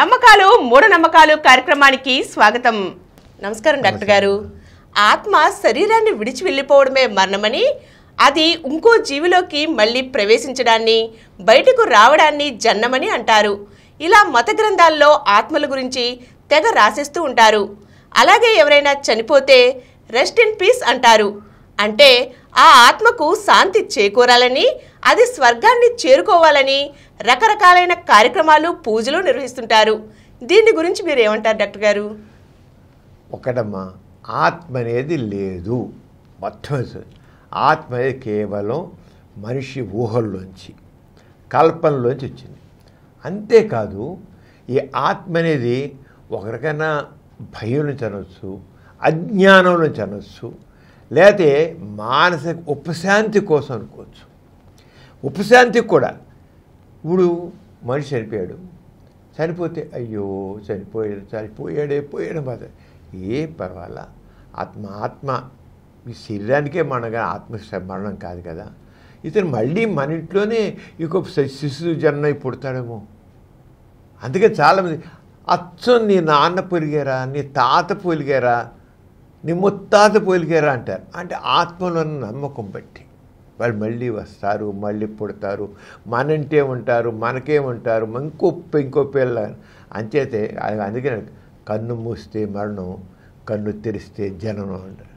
నమ్మకాలు మూఢనమ్మకాలు కార్యక్రమానికి స్వాగతం. నమస్కారం డాక్టర్ గారు. ఆత్మ శరీరాన్ని విడిచి వెళ్ళిపోవడమే మరణమని, అది ఇంకో జీవిలోకి మళ్ళీ ప్రవేశించడాన్ని, బయటకు రావడాన్ని జన్మని అంటారు. ఇలా మత గ్రంథాల్లో ఆత్మల గురించి తెగ రాసేస్తూ ఉంటారు. అలాగే ఎవరైనా చనిపోతే రెస్ట్ ఇన్ పీస్ అంటారు. అంటే ఆ ఆత్మకు శాంతి చేకూరాలని, అది స్వర్గాన్ని చేరుకోవాలని రకరకాలైన కార్యక్రమాలు, పూజలు నిర్వహిస్తుంటారు. దీని గురించి మీరు ఏమంటారు డాక్టర్ గారు? ఒకటమ్మా, ఆత్మ అనేది లేదు. మొత్తం ఆత్మ అనేది కేవలం మనిషి ఊహల్లోంచి, కల్పనలోంచి వచ్చింది. అంతేకాదు, ఈ ఆత్మ అనేది ఒక రకమైన భయం నుంచి అనొచ్చు, అజ్ఞానం నుంచి అనొచ్చు, లేకపోతే మానసిక ఉపశాంతి కోసం అనుకోవచ్చు. ఉపశాంతికి కూడా ఇప్పుడు మనిషి చనిపోయాడు, చనిపోతే అయ్యో చనిపోయాడే బాధ, ఏ పర్వాలా, ఆత్మ ఈ శరీరానికే మనగా ఆత్మ మరణం కాదు కదా. ఇతను మళ్ళీ మన ఇంట్లోనే ఇంకొక శిశువు జన్మ పుడతాడేమో. అందుకే చాలామంది అచ్చం నీ నాన్న పొలిగారా, నీ తాత పొలిగారా, నీ ముత్తాత పోలిగారా అంటారు. అంటే ఆత్మలో నమ్మకం బట్టి వాళ్ళు మళ్ళీ వస్తారు, మళ్ళీ పుడతారు, మనంటే ఉంటారు, మనకేముంటారు, ఇంకో పిల్ల. అంచేతే అందుకని కన్ను మూస్తే మరణం, కన్ను తెరిస్తే జననం అంటారు.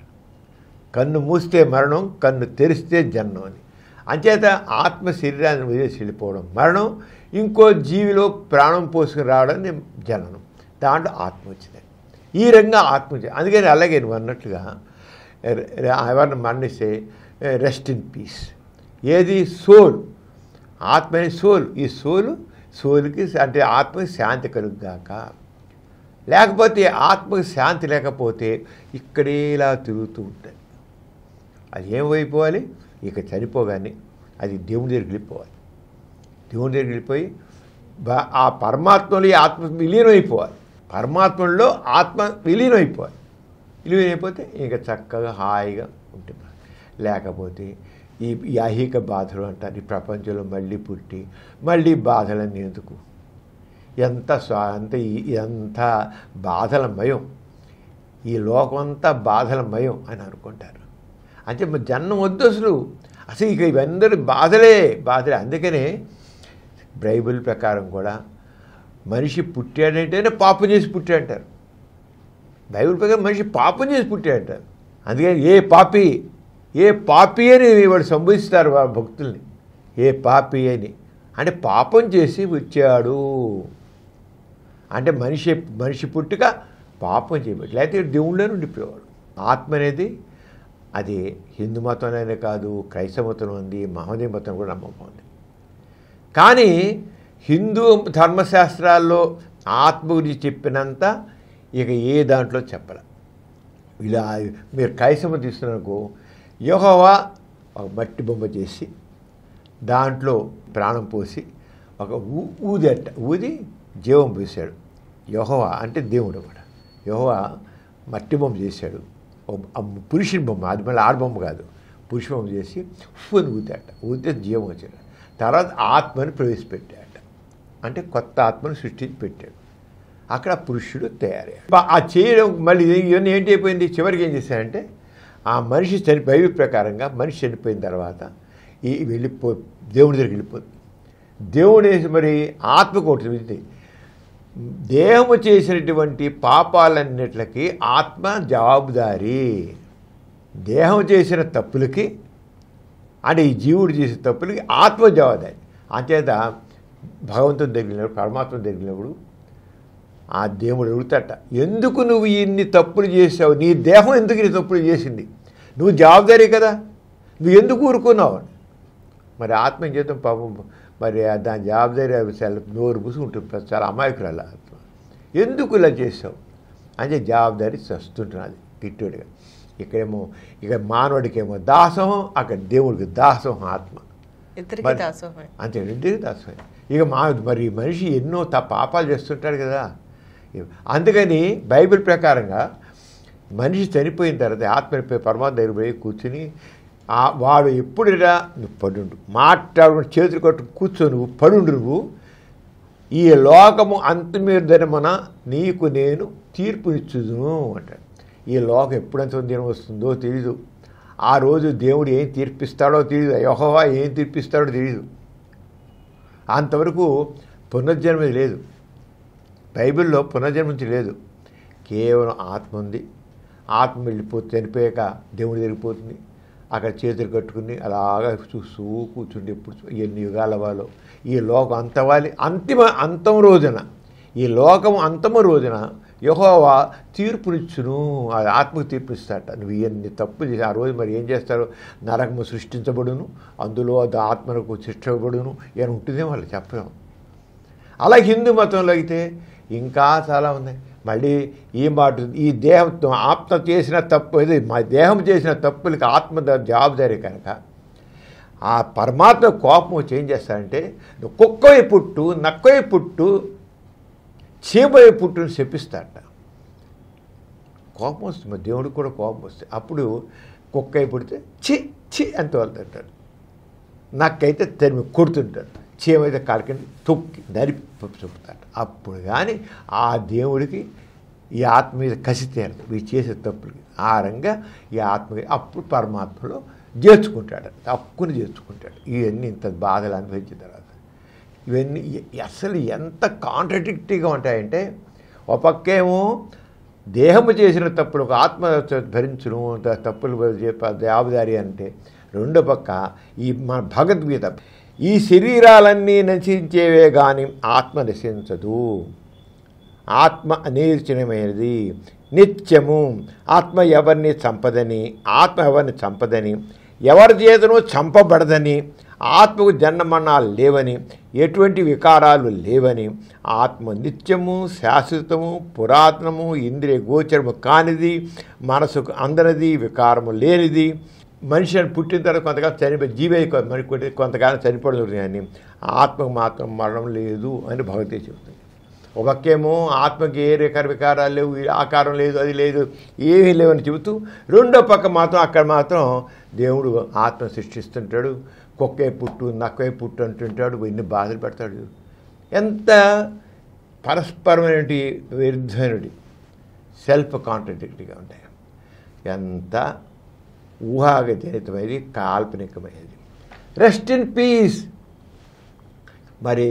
కన్ను మూస్తే మరణం, కన్ను తెరిస్తే జననం అని. అంచేత ఆత్మ శరీరాన్ని వదిలేసి వెళ్ళిపోవడం మరణం, ఇంకో జీవిలో ప్రాణం పోసుకుని రావడం జననం. దాంట్లో ఆత్మ వచ్చింది. ఈ రంగా ఆత్మ వచ్చింది. అందుకని అలాగే నువ్వు అన్నట్లుగా ఎవరిని మరణిస్తే రెస్ట్ ఇన్ పీస్. ఏది? సోల్. ఆత్మ సోల్. ఈ సోల్కి అంటే ఆత్మకి శాంతి కలుగుగాక. లేకపోతే ఆత్మకి శాంతి లేకపోతే ఇక్కడే ఇలా తిరుగుతూ ఉంటుంది. అది ఏమైపోవాలి? ఇక చనిపోగానే అది దేవుని దగ్గరికి వెళ్ళిపోవాలి. దేవుని దగ్గరికి వెళ్ళిపోయి ఆ పరమాత్మలో ఈ ఆత్మ విలీనమైపోవాలి. పరమాత్మలో ఆత్మ విలీనమైపోవాలి. విలీనమైపోతే ఇంకా చక్కగా హాయిగా ఉంటుంది. లేకపోతే ఈ ఐహిక బాధలు అంటారు. ఈ ప్రపంచంలో మళ్ళీ పుట్టి మళ్ళీ బాధలన్నీ ఎందుకు? ఎంత బాధలమయం, ఈ లోకమంతా బాధలమయం అని అనుకుంటారు. అంటే జన్మ వద్దు అసలు ఇక ఇవందరూ బాధలే. అందుకనే బైబిల్ ప్రకారం కూడా మనిషి పుట్టాడంటేనే పాపం చేసి పుట్టాడంటారు. బైబిల్ ప్రకారం మనిషి పాపం చేసి పుట్టాడంటారు. అందుకని ఏ పాపి అని వాడు సంబోధిస్తారు ఆ భక్తుల్ని. ఏ పాపి అని అంటే పాపం చేసి వచ్చాడు అంటే మనిషి పుట్టుక పాపం చేయబట్టి, లేకపోతే దేవుళ్ళే ఉండిపోయేవాడు. ఆత్మ అనేది అది హిందూ మతంలోనే కాదు, క్రైస్తవ మతంలో ఉంది, మహమ్మదీ మతం కూడా నమ్మకం ఉంది. కానీ హిందూ ధర్మశాస్త్రాల్లో ఆత్మ గురించి చెప్పినంత ఇక ఏ దాంట్లో చెప్పాల. ఇలా మీరు క్రైస్తవం తీసుకున్నకు యెహోవా ఒక మట్టి బొమ్మ చేసి దాంట్లో ప్రాణం పోసి ఒక ఊది జీవం పోసాడు. యెహోవా అంటే దేవుడు అన్నమాట. యెహోవా మట్టి బొమ్మ చేశాడు, పురుషుని బొమ్మ. అది మళ్ళీ ఆడబొమ్మ కాదు, పురుష బొమ్మ చేసి అని ఊదితే జీవం వచ్చాడు. తర్వాత ఆత్మని ప్రవేశపెట్టాడు. అంటే కొత్త ఆత్మను సృష్టించి పెట్టాడు. అక్కడ పురుషుడు తయారయ్యాడు. ఆ చేయడం మళ్ళీ ఇవన్నీ ఏంటి అయిపోయింది? చివరికి ఏం చేశాడంటే ఆ మనిషి బైబిల్ ప్రకారంగా మనిషి చనిపోయిన తర్వాత దేవుడి దగ్గరికి వెళ్ళిపోతుంది. దేవుడు మరి ఆత్మకు ఒకటి దేహము చేసినటువంటి పాపాలన్నిటికి ఆత్మ జవాబుదారీ. దేహం చేసిన తప్పులకి అంటే ఈ జీవుడు చేసే తప్పులకి ఆత్మ జవాబుదారీ. అంచేత భగవంతుని దగ్గరినప్పుడు, పరమాత్మ దగ్గరినప్పుడు ఆ దేవుడు అడుగుతాట, ఎందుకు నువ్వు ఇన్ని తప్పులు చేసావు? నీ దేహం ఎందుకు నీ తప్పులు చేసింది? నువ్వు జవాబుదారీ కదా, నువ్వు ఎందుకు ఊరుకున్నావు? మరి ఆత్మ చేద్దాం పాపం, మరి దాని జవాబుదారీ నోరు పూసుకుంటుంది. చాలా అమాయకురాలు ఆత్మ. ఎందుకు ఇలా చేసావు అంటే జవాబుదారీ చస్తుంటున్నది తిట్టుడిగా. ఇక్కడేమో ఇక మానవుడికేమో దాసోహం, అక్కడ దేవుడికి దాసోహం. ఆత్మ అంతే, ఇద్దరికి దాసోహం. ఇక మరి మనిషి ఎన్నో పాపాలు చేస్తుంటాడు కదా. అందుకని బైబిల్ ప్రకారంగా మనిషి చనిపోయిన తర్వాత ఆత్మ పరమాత్మ దగ్గర పోయి కూర్చుని వాడు ఎప్పుడురా నువ్వు పడుండు, మాట్లాడు, చేతులు కట్టు కూర్చో, నువ్వు పడుండు, నువ్వు ఈ లోకము అంతమీర్ధనమున నీకు నేను తీర్పునిచ్చుదును అంటాడు. ఈ లోకం ఎప్పుడంత దినం వస్తుందో తెలీదు. ఆ రోజు దేవుడు ఏం తీర్పిస్తాడో తెలియదు, యెహోవా ఏం తీర్పిస్తాడో తెలియదు. అంతవరకు పునర్జన్మ లేదు. బైబిల్లో పునర్జన్మ లేదు. కేవలం ఆత్మ ఉంది. ఆత్మ వెళ్ళిపోతే చనిపోయాక దేవుడు జరిగిపోతుంది. అక్కడ చేతులు కట్టుకుని అలాగా చూస్తూ కూర్చుండి ఎప్పుడు ఎన్ని యుగాల వాళ్ళు ఈ లోకం అంతవాలి అంతం రోజున, ఈ లోకం అంతము రోజున యెహోవా తీర్పునిచ్చును. అది ఆత్మకు తీర్పునిస్తాడట. నువ్వు ఎన్ని తప్పులు చేసి ఆ రోజు మరి ఏం చేస్తారు? నరకము సృష్టించబడును, అందులో అది ఆత్మకు శిక్షబడును అని ఉంటుందేమో వాళ్ళు చెప్పలేము. అలా హిందూ మతంలో అయితే ఇంకా చాలా ఉన్నాయి. మళ్ళీ ఈ మాట ఈ దేహంతో ఆత్మ చేసిన తప్పు ఇది మా దేహం చేసిన తప్పులకి ఆత్మ జవాబుదారీ కనుక ఆ పరమాత్మ కోపం వచ్చి ఏం చేస్తారంటే నువ్వు కుక్కవై పుట్టు, నక్కవై పుట్టు, చీమవై పుట్టుని శపిస్తాడట. కోపం వస్తుంది, దేవుడికి కూడా కోపం వస్తుంది. అప్పుడు కుక్కై పుడితే చి చి అంత వెళ్తుంటాడు, నక్కైతే తరిమి కొడుతుంటాడు, చీమైతే కాలికండి తొక్కి నరిపి చెబుతాడు. అప్పుడు కానీ ఆ దేవుడికి ఈ ఆత్మ మీద కసి తీరదు వీళ్ళు చేసే తప్పులకి. ఆ రంగా ఈ ఆత్మకి అప్పుడు పరమాత్మలో చేర్చుకుంటాడు, తక్కువని చేర్చుకుంటాడు. ఇవన్నీ ఇంత బాధలు అనుభవించిన తర్వాత ఇవన్నీ అసలు ఎంత కాంట్రడిక్టరీగా ఉంటాయంటే, ఒక పక్కేమో దేహము చేసిన తప్పులకు ఆత్మ భరించును తప్పులు జవాబుదారీ అంటే, రెండో పక్క ఈ మన భగవద్గీత ఈ శరీరాలన్నీ నశించేవే కానీ ఆత్మ నశించదు, ఆత్మ అనిర్చనమైనది, నిత్యము, ఆత్మ ఎవరిని చంపదని ఎవరి చేతనూ చంపబడదని, ఆత్మకు జన్మమరణాలు లేవని, ఎటువంటి వికారాలు లేవని, ఆత్మ నిత్యము, శాశ్వతము, పురాతనము, ఇంద్రియ గోచరము కానిది, మనసుకు అందనిది, వికారము లేనిది, మనిషి అని పుట్టిన తర్వాత కొంతకాలం జీవై మరి కొంతకాలం చనిపోతుంది అని, ఆత్మకు మాత్రం మరణం లేదు అని భగవద్గీత చెబుతుంది. ఒకకేమో ఆత్మకి ఏ వికారాలు లేవు, ఆకారం లేదు, అది లేదు, ఏమీ లేవని చెబుతూ, రెండో పక్క మాత్రం అక్కడ మాత్రం దేవుడు ఆత్మ సృష్టిస్తుంటాడు, కుక్కే పుట్టు నక్కే పుట్టు అంటుంటాడు, ఎన్ని బాధలు పెడతాడు. ఎంత పరస్పరమైనటువంటి విరుద్ధమైనటి సెల్ఫ్ కాంట్రడిక్టరీగా ఉంటాయి. ఎంత ఊహాజనితమైనది, కాల్పనికమైనది. Rest in peace. మరి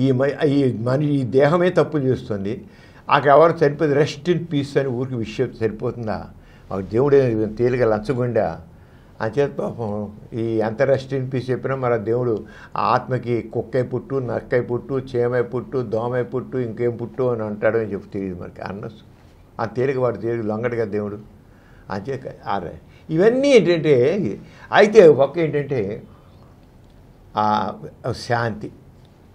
ఈ దేహమే తప్పులు చేస్తుంది, అక్కడ ఎవరు సరిపోతుంది? రెస్ట్ ఇన్ పీస్ అని ఊరికి విషయం సరిపోతుందా? మాకు దేవుడే తేలిక లంచగుండా అంచేత పాపం ఈ ఎంత రెస్ట్ ఇన్ పీస్ చెప్పినా మరి దేవుడు ఆత్మకి కుక్కై పుట్టు, నక్కై పుట్టు, చేమై పుట్టు, దోమై పుట్టు, ఇంకేం పుట్టు అని అంటాడు అని చెప్పి తెలియదు మనకి. ఆ తేలిక వాడు తేలిక లొంగడుగా దేవుడు అంచే. ఇవన్నీ ఏంటంటే అయితే ఒక్క ఏంటంటే శాంతి.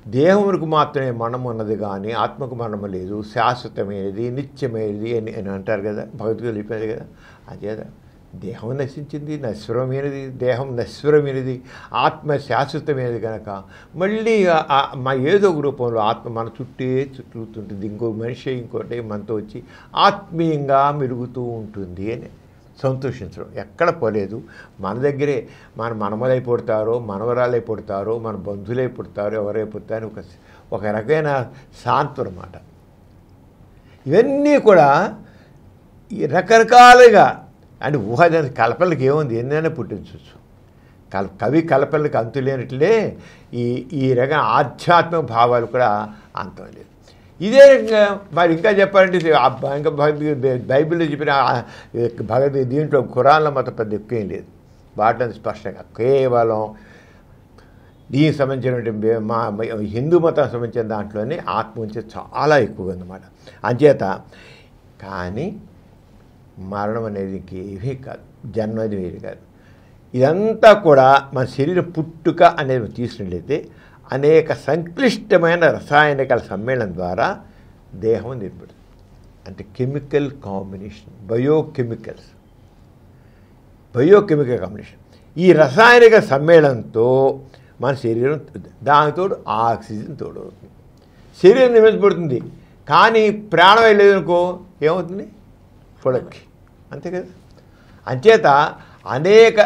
దేహములకు మాత్రమే మరణం ఉన్నది కానీ ఆత్మకు మరణము లేదు, శాశ్వతమైనది, నిత్యమైనది అని అంటారు కదా, భగవద్గీత చెప్పేది కదా. అదే దేహం నశించింది, నశ్వరమైనది, దేహం నశ్వరమైనది, ఆత్మ శాశ్వతమైనది కనుక మళ్ళీ ఏదో ఒక రూపంలో ఆత్మ మన చుట్టూతుంటుంది. ఇంకో మనిషి ఇంకోటి మనతో వచ్చి ఆత్మీయంగా మెరుగుతూ ఉంటుంది అని సంతోషించడం ఎక్కడ పోలేదు. మన దగ్గరే మన మనమలై పుడతారో, మనవరాలై పుడతారో, మన బంధువులై పుడతారో, ఎవరై పుడతారో ఒక రకమైన శాంతం అన్నమాట. ఇవన్నీ కూడా రకరకాలుగా అంటే ఊహాజన కల్పనలకు ఏముంది, ఎన్నైనా పుట్టించవచ్చు. కవి కల్పనలకు అంతులేనట్లే ఈ రకమైన ఆధ్యాత్మిక భావాలు కూడా అంతం లేదు. ఇదే రకంగా మరి ఇంకా చెప్పాలంటే ఇంకా బైబిల్లో చెప్పిన భగవద్గీత దీంట్లో ఖురాన్లో మొత్తం పెద్ద ఎక్కువేం లేదు. వాటిలో స్పష్టంగా కేవలం దీనికి సంబంధించినటువంటి హిందూ మతం సంబంధించిన దాంట్లోనే ఆత్మ గురించి చాలా ఎక్కువగా ఉందన్నమాట. అంచేత కానీ మరణం అనేది ఇంకేమీ కాదు, జన్మ అనేది వేరు కాదు. ఇదంతా కూడా మన శరీరం పుట్టుక అనేది తీసుకున్నట్లయితే అనేక సంక్లిష్టమైన రసాయనికల సమ్మేళనం ద్వారా దేహం ఏర్పడుతుంది. అంటే కెమికల్ కాంబినేషన్, బయోకెమికల్ కాంబినేషన్. ఈ రసాయనిక సమ్మేళనంతో మన శరీరం దానితో ఆక్సిజన్ తోడవుతుంది, శరీరం నిర్మించబడుతుంది. కానీ ప్రాణం లేదనుకో ఏమవుతుంది? పొడక్కి, అంతే కదా. అంచేత అనేక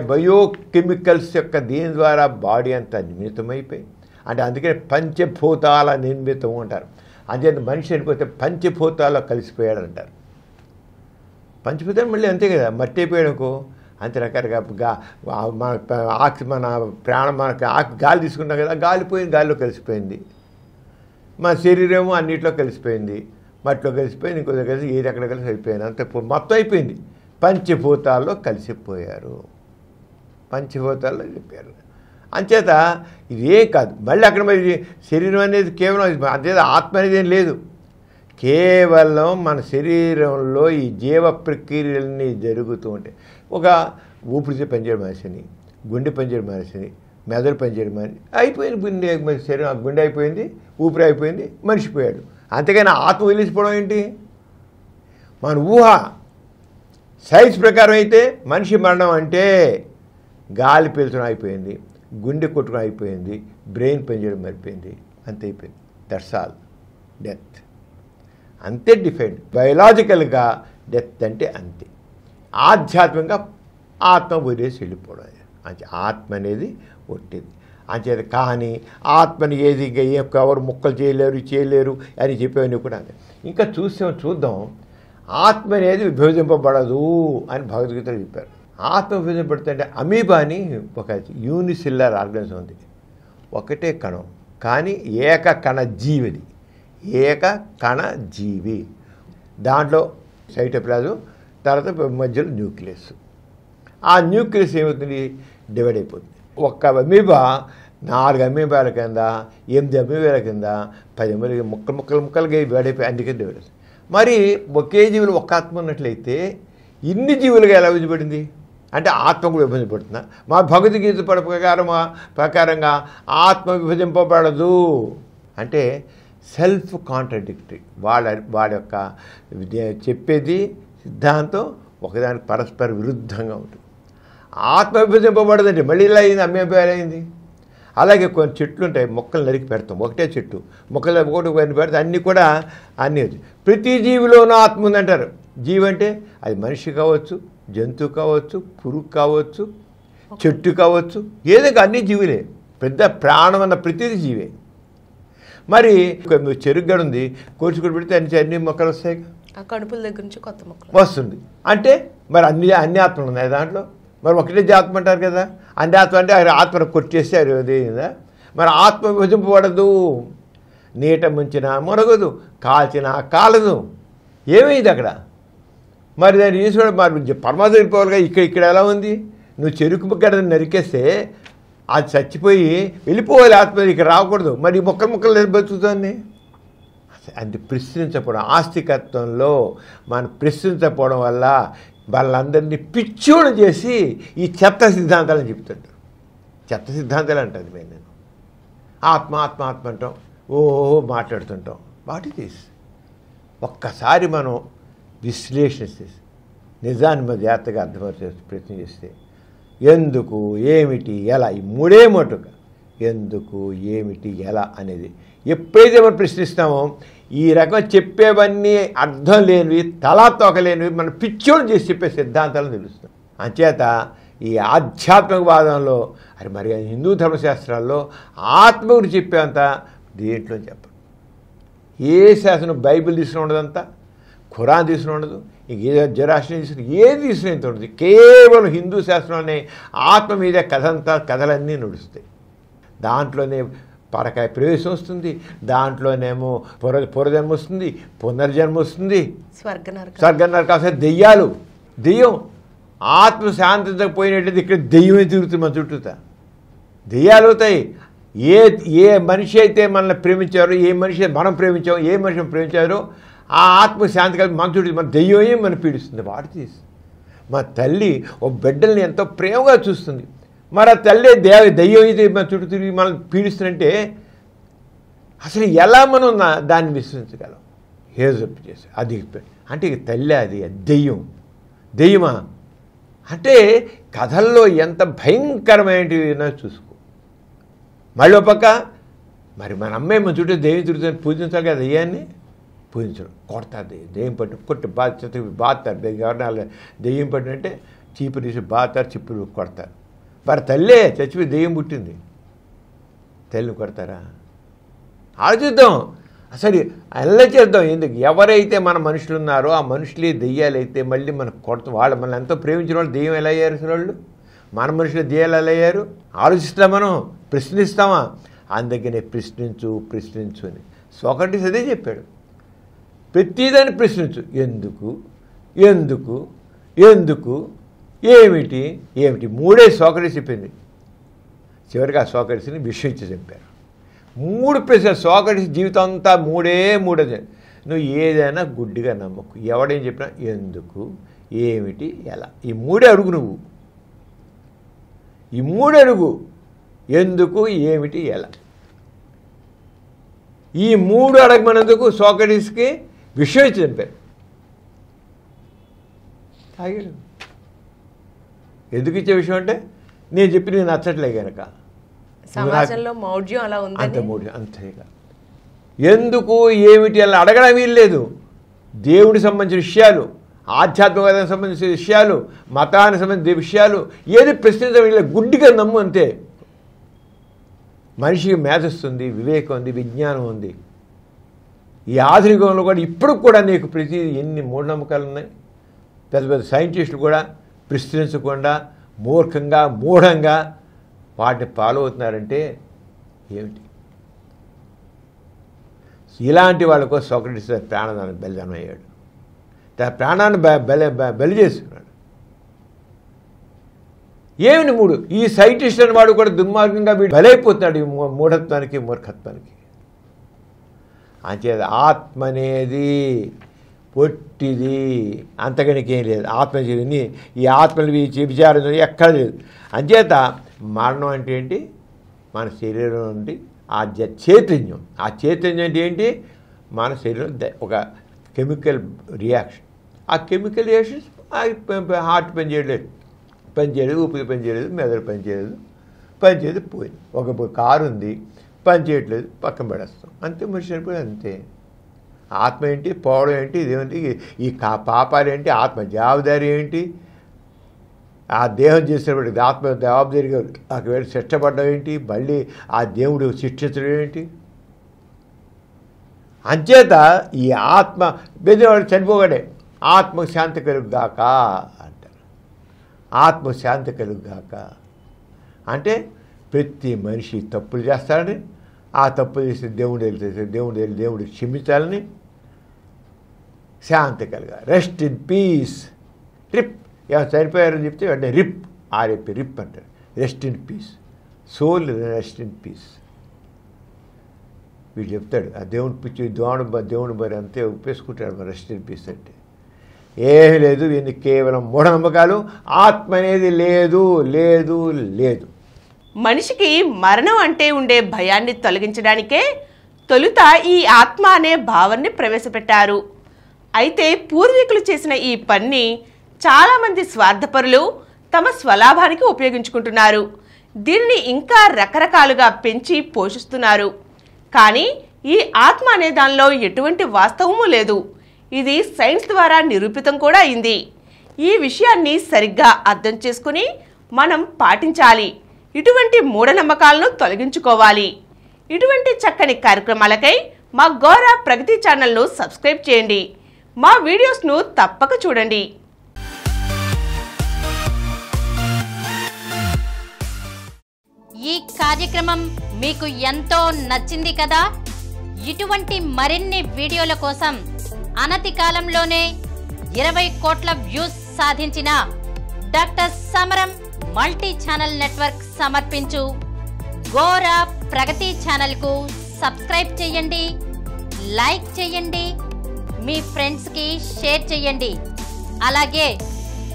బయోకెమికల్స్ యొక్క దీని ద్వారా బాడీ అంతా నిర్మితమైపోయి అంటే అందుకని పంచభూతాల నిర్మితం అంటారు. అంచేత మనిషి చనిపోతే పంచభూతాల్లో కలిసిపోయాడు అంటారు. పంచభూతాలు మళ్ళీ అంతే కదా, మట్టి అయిపోయాడుకో అంతే రకరకాల మన ప్రాణం మనకి గాలి తీసుకున్నాం కదా, గాలిపోయింది, గాలిలో కలిసిపోయింది. మన శరీరము అన్నింటిలో కలిసిపోయింది, మట్టిలో కలిసిపోయింది, ఇంకో దగ్గర కలిసి ఏది ఎక్కడ కలిసి అయిపోయింది, అంతే మొత్తం అయిపోయింది. పంచభూతాల్లో కలిసిపోయారు, పంచభూతాల్లో చెప్పారు. అంచేత ఇదే కాదు, మళ్ళీ అక్కడ మరి శరీరం అనేది కేవలం అంతే, ఆత్మ అనేది ఏం లేదు. కేవలం మన శరీరంలో ఈ జీవ ప్రక్రియలన్నీ జరుగుతూ ఉంటాయి. ఒక ఊపిరితో పనిచేయడం మనిషిని, గుండె పనిచేయడం మనిషిని, మెదడు పనిచేయడం మనిషి అయిపోయింది. గుండె శరీరం గుండె అయిపోయింది, ఊపిరి అయిపోయింది, మనిషి పోయాడు. అంతేగాని ఆత్మ వదిలేసిపోవడం ఏంటి? మన ఊహ సైన్స్ ప్రకారం అయితే మనిషి మరణం అంటే గాలి పీల్చడం అయిపోయింది, గుండె కొట్టడం అయిపోయింది, బ్రెయిన్ పనిచేయడం అయిపోయింది, అంతే అయిపోయింది. That's all death. అంతే డిఫైన్డ్. బయలాజికల్గా డెత్ అంటే అంతే. ఆధ్యాత్మికంగా ఆత్మ వదిలేసి వెళ్ళిపోవడం. అంటే ఆత్మ అనేది ఒట్టిది అంచేది. కానీ ఆత్మని ఏది ఎవరు ముక్కలు చేయలేరు అని చెప్పేవన్నీ కూడా. ఇంకా చూద్దాం, ఆత్మ అనేది విభజింపబడదు అని భగవద్గీతలో చెప్పారు. ఆత్మ విభజింపబడుతుంటే అమీబాని ఒక యూనిసిల్లర్ ఆర్గానిజం ఉంది, ఒకటే కణం కానీ ఏక కణ జీవిది, ఏక కణ జీవి. దాంట్లో సైటోప్లాజం, తర్వాత మధ్యలో న్యూక్లియస్. ఆ న్యూక్లియస్ ఏమవుతుంది? డివైడ్ అయిపోతుంది. ఒక్క అమీబా 4 అమీబాల కింద, 8 అమీబాల కింద, 10 అమీబాలకి ముక్కలుగా డివైడ్ అయిపోయి, అందుకే డివైడ్ అవుతుంది. మరి ఒకే జీవులు ఒక్క ఆత్మ ఉన్నట్లయితే ఇన్ని జీవులుగా ఎలా విభజించబడింది అంటే ఆత్మ కూడా విభజించబడుతుందా? మా భగవద్గీత ప్రకారంగా ఆత్మ విభజింపబడదు అంటే సెల్ఫ్ కాంట్రాడిక్టరీ. వాళ్ళ యొక్క చెప్పేది సిద్ధాంతం ఒకదానికి పరస్పర విరుద్ధంగా ఉంటుంది. ఆత్మ విభజింపబడదండి, మళ్ళీ ఇలా అయింది, అమ్మేపోయారైంది. అలాగే కొన్ని చెట్లు ఉంటాయి, మొక్కలు నరికి పెడతాం, ఒకటే చెట్టు మొక్కలు ఒకటి పెడితే అన్నీ కూడా అన్నీ ప్రతి జీవిలోనూ ఆత్మ ఉందంటారు. జీవి అంటే అది మనిషి కావచ్చు, జంతువు కావచ్చు, పురుగు కావచ్చు, చెట్టు కావచ్చు, ఏదో అన్ని జీవులే. పెద్ద ప్రాణం అన్న ప్రతిదీ జీవే. మరి చెరుగ్గడ ఉంది, కోర్చుకొని పెడితే అన్ని మొక్కలు వస్తాయి, కడుపుల దగ్గర నుంచి కొత్త మొక్కలు వస్తుంది. అంటే మరి అన్ని ఆత్మలు ఉన్నాయి దాంట్లో. మరి ఒకటే ఆత్మ అంటారు కదా, అన్ని ఆత్మ అంటే ఆత్మను కొట్టేస్తే అది మరి ఆత్మ విభజింపబడదు. నీట ముంచినా మొరగదు, కాల్చినా కాలదు. ఏమైంది అక్కడ? మరి దాన్ని ఈశ్వరుడు మరి పరమాత్మ వెళ్ళిపోవాలిగా. ఇక్కడ ఎలా ఉంది? నువ్వు చెరుకు గడ్డ నరికేస్తే అది చచ్చిపోయి వెళ్ళిపోవాలి, ఆత్మ ఇక్కడ రాకూడదు. మరి మొక్కలు బతుకుతుంది. అంటే ప్రశ్నించకపోవడం, ఆస్తికత్వంలో మనం ప్రశ్నించకపోవడం వల్ల వాళ్ళందరినీ పిచ్చోడు చేసి ఈ చెత్త సిద్ధాంతాలని చెప్తుంటారు. చెత్త సిద్ధాంతాలు అంటుంది నేను. ఆత్మ అంటాం, మాట్లాడుతుంటాం. వాటి తీసి ఒక్కసారి మనం విశ్లేషిస్తే, నిజాన్ని జాగ్రత్తగా అర్థమవుతే ప్రయత్నం చేస్తే ఎందుకు, ఏమిటి, ఎలా, ఈ మూడే మటుగా ఎందుకు, ఏమిటి, ఎలా అనేది ఎప్పుడైతే మనం ప్రశ్నిస్తామో ఈ రకం చెప్పేవన్నీ అర్థం లేనివి, తలా తోకలేనివి మనం పిచ్చోడు చేసి చెప్పే సిద్ధాంతాలను తెలుస్తాం. అంచేత ఈ ఆధ్యాత్మికవాదంలో మరి హిందూ ధర్మశాస్త్రాల్లో ఆత్మ గురించి చెప్పేంత దేంట్లో చెప్పరు. ఏ శాసనం బైబిల్ తీసుకుని ఉండదంతా, ఖురాన్ తీసుకుని ఉండదు, ఇంక జరాశ్రం తీసుకుని ఏది తీసుకుని ఎంత ఉండదు. కేవలం హిందూ శాస్త్రంలోనే ఆత్మ మీద కథలన్నీ నడుస్తాయి. దాంట్లోనే పరకాయ ప్రవేశం వస్తుంది, దాంట్లోనేమో పునర్జన్మ వస్తుంది, పునర్జన్మ వస్తుంది, స్వర్గ నరకాలు, దెయ్యం ఆత్మ శాంతించకపోయినట్లయితే ఇక్కడ దెయ్యమే తిరుగుతుంది మన చుట్టూతా. దెయ్యాలు అవుతాయి. ఏ మనిషి అయితే మనల్ని ప్రేమించారో, ఏ మనిషి మనం ప్రేమించామో, ఏ మనిషి ప్రేమించారో ఆ ఆత్మ శాంతి కలిపి మన చుట్టూ మన దెయ్యమే మనం పీడిస్తుంది. వాటి తీసి మా తల్లి ఒక బిడ్డల్ని ఎంతో ప్రేమగా చూస్తుంది. మరి ఆ తల్లి దెయ్యం అయితే మన చుట్టూ తిరిగి మనం పీడిస్తుందంటే అసలు ఎలా మనం దాన్ని విశ్వసించగలం? హేజప్ చేసి అది అంటే ఇక తల్లి అది దెయ్యమా అంటే కథల్లో ఎంత భయంకరమైనవి చూసుకో. మళ్ళీ ఒక పక్క మరి మన అమ్మాయి మన చుట్టూ దెయ్యం తిరుగుతుంది, పూజించాలి కదా, దెయ్యాన్ని పూజించడం, కొడతారు, దెయ్యం పట్టు కొట్టి బాతారు, ఎవరినాలు దెయ్యం పట్టినంటే చీపు తీసి బాతారు, చిప్పులు కొడతారు. మరి తల్లే చచ్చిపోయి దెయ్యం పుట్టింది. తల్లిని కొడతారా? ఆలోచిద్దాం, అసలు అల్ల చేద్దాం. ఎందుకు? ఎవరైతే మన మనుషులు ఉన్నారో ఆ మనుషులే దెయ్యాలైతే మళ్ళీ మనకు కొడతాం. వాళ్ళు మనల్ని ఎంతో ప్రేమించిన వాళ్ళు దెయ్యం ఎలా అయ్యారు? అసలు వాళ్ళు మన మనుషులు దెయ్యాలు ఎలా అయ్యారు? ఆలోచిస్తాం, మనం ప్రశ్నిస్తామా? అందుకనే ప్రశ్నించు అని సోక్రటీస్ అదే చెప్పాడు. ప్రతిదాన్ని ప్రశ్నించు. ఎందుకు ఏమిటి మూడే సోక్రటీస్ చెప్పింది. చివరికి ఆ సోక్రటీస్ని విషం ఇచ్చి చంపారు. 3 ప్రశ్నలు. సోక్రటీస్ జీవితం అంతా మూడే. నువ్వు ఏదైనా గుడ్డిగా నమ్మకు. ఎవడేం చెప్పినా ఎందుకు, ఏమిటి, ఎలా, ఈ 3 అడుగు. నువ్వు ఈ 3 అడుగు. ఎందుకు, ఏమిటి, ఎలా. ఈ 3 అడగమన్నందుకు సోక్రటీస్కి విషయం ఇచ్చి చంపారు. తాగాడు. ఎందుకు ఇచ్చే విషయం అంటే నేను చెప్పి నేను నచ్చట్లే కనుక. సమాజంలో మౌఢ్యం అలా ఉంది. అంత మౌఢ్యం అంతేగా. ఎందుకు, ఏమిటి అలా అడగడం వీల్లేదు. దేవుడికి సంబంధించిన విషయాలు, ఆధ్యాత్మికతకు సంబంధించిన విషయాలు, మతానికి సంబంధించిన విషయాలు ఏది ప్రశ్నించడం వీళ్ళకి. గుడ్డిగా నమ్ము అంతే. మనిషికి మేధస్సు ఉంది, వివేకం ఉంది, విజ్ఞానం ఉంది. ఈ ఆధునికంలో కూడా ఇప్పుడు కూడా నీకు ప్రతి ఎన్ని మూఢనమ్మకాలు ఉన్నాయి. పెద్ద సైంటిస్టులు కూడా ప్రశ్నించకుండా మూఢంగా వాటిని ఫాలో అవుతున్నారంటే ఏమిటి? ఇలాంటి వాళ్ళకు సోక్రటీస్ ప్రాణదానం బలిదానం అయ్యాడు. తన ప్రాణాన్ని బలి చేసుకున్నాడు. ఏమిటి 3? ఈ సైంటిస్ట్ అని వాడు కూడా దుర్మార్గంగా బలైపోతున్నాడు ఈ మూఢత్వానికి, మూర్ఖత్వానికి. అంచేది ఆత్మ అనేది పొట్టిది, అంతకనికి ఏం లేదు. ఆత్మ జీవిని ఈ ఆత్మని విచారం ఎక్కడ లేదు. అంచేత మరణం అంటే ఏంటి? మన శరీరం నుండి ఆ చైతన్యం. ఆ చైతన్యం అంటే ఏంటి? మన శరీరం ఒక కెమికల్ రియాక్షన్. ఆ కెమికల్ రియాక్షన్స్ హార్ట్ పనిచేయలేదు, ఊపిరి పనిచేయలేదు, మెదడు పనిచేయలేదు, పోయింది. ఒక కారు ఉంది, పని చేయట్లేదు, పక్కన పడేస్తాం, అంతే. మనిషి చనిపోయి అంతే. ఆత్మ ఏంటి? పోవడం ఏంటి? ఇదేంటి? ఈ పాపాలు ఏంటి? ఆత్మ జవాబుదారీ ఏంటి? ఆ దేహం చేసినప్పటికి ఆత్మ జవాబుదారీగా ఒకవేళ శిక్షపడ్డం ఏంటి? మళ్ళీ ఆ దేవుడు శిక్షించడం ఏంటి? అంచేత ఈ ఆత్మ బెదివాడు చనిపోగాడే ఆత్మకు శాంతి కలుగుగాక అంటారు. ఆత్మకు శాంతి కలుగుగాక అంటే ప్రతి మనిషి తప్పులు చేస్తాడని, ఆ తప్పు చేసి దేవుడు క్షమించాలని, శాంతి కలగాలి. Rest in piece. రిప్ ఏమైనా చనిపోయారని చెప్తే వెంటనే రిప్ అంటారు. Rest in peace, soul rest in peace. వీడు చెప్తాడు ఆ దేవుని పిచ్చి దేవుని మరి అంతే ఒప్పేసుకుంటాడు. రెస్ట్ ఇన్ పీస్ అంటే ఏమీ లేదు. ఇవన్నీ కేవలం మూఢనమ్మకాలు. ఆత్మ అనేది లేదు. మనిషికి మరణం అంటే ఉండే భయాన్ని తొలగించడానికే తొలుత ఈ ఆత్మ అనే భావాన్ని ప్రవేశపెట్టారు. అయితే పూర్వీకులు చేసిన ఈ పని చాలామంది స్వార్థపరులు తమ స్వలాభానికి ఉపయోగించుకుంటున్నారు. దీనిని ఇంకా రకరకాలుగా పెంచి పోషిస్తున్నారు. కానీ ఈ ఆత్మ అనే దానిలో ఎటువంటి వాస్తవము లేదు. ఇది సైన్స్ ద్వారా నిరూపితం కూడా అయింది. ఈ విషయాన్ని సరిగ్గా అర్థం చేసుకుని మనం పాటించాలి. ఇటువంటి మూఢనమ్మకాలను తొలగించుకోవాలి. ఇటువంటి చక్కని కార్యక్రమాలకై మా గోరా ప్రగతి ఛానల్ను సబ్స్క్రైబ్ చేయండి. మా వీడియోస్ను తప్పక చూడండి. ఈ కార్యక్రమం మీకు ఎంతో నచ్చింది కదా? ఇటువంటి మరిన్ని వీడియోల కోసం అనతి కాలంలోనే 20 కోట్ల వ్యూస్ సాధించిన డాక్టర్ సమరం మల్టీ ఛానల్ నెట్వర్క్ సమర్పించు గోరా ప్రగతి ఛానల్కు సబ్స్క్రైబ్ చేయండి, లైక్ చేయండి, మీ ఫ్రెండ్స్కి షేర్ చేయండి. అలాగే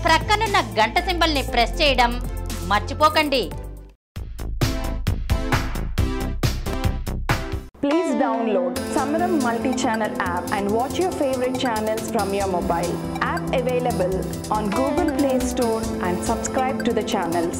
ప్రక్కనున్న గంట సింబల్ని ప్రెస్ చేయడం మర్చిపోకండి. Please download Samaram multi-channel app and watch your favorite channels from your mobile. App available on Google Play Store and subscribe to the channels.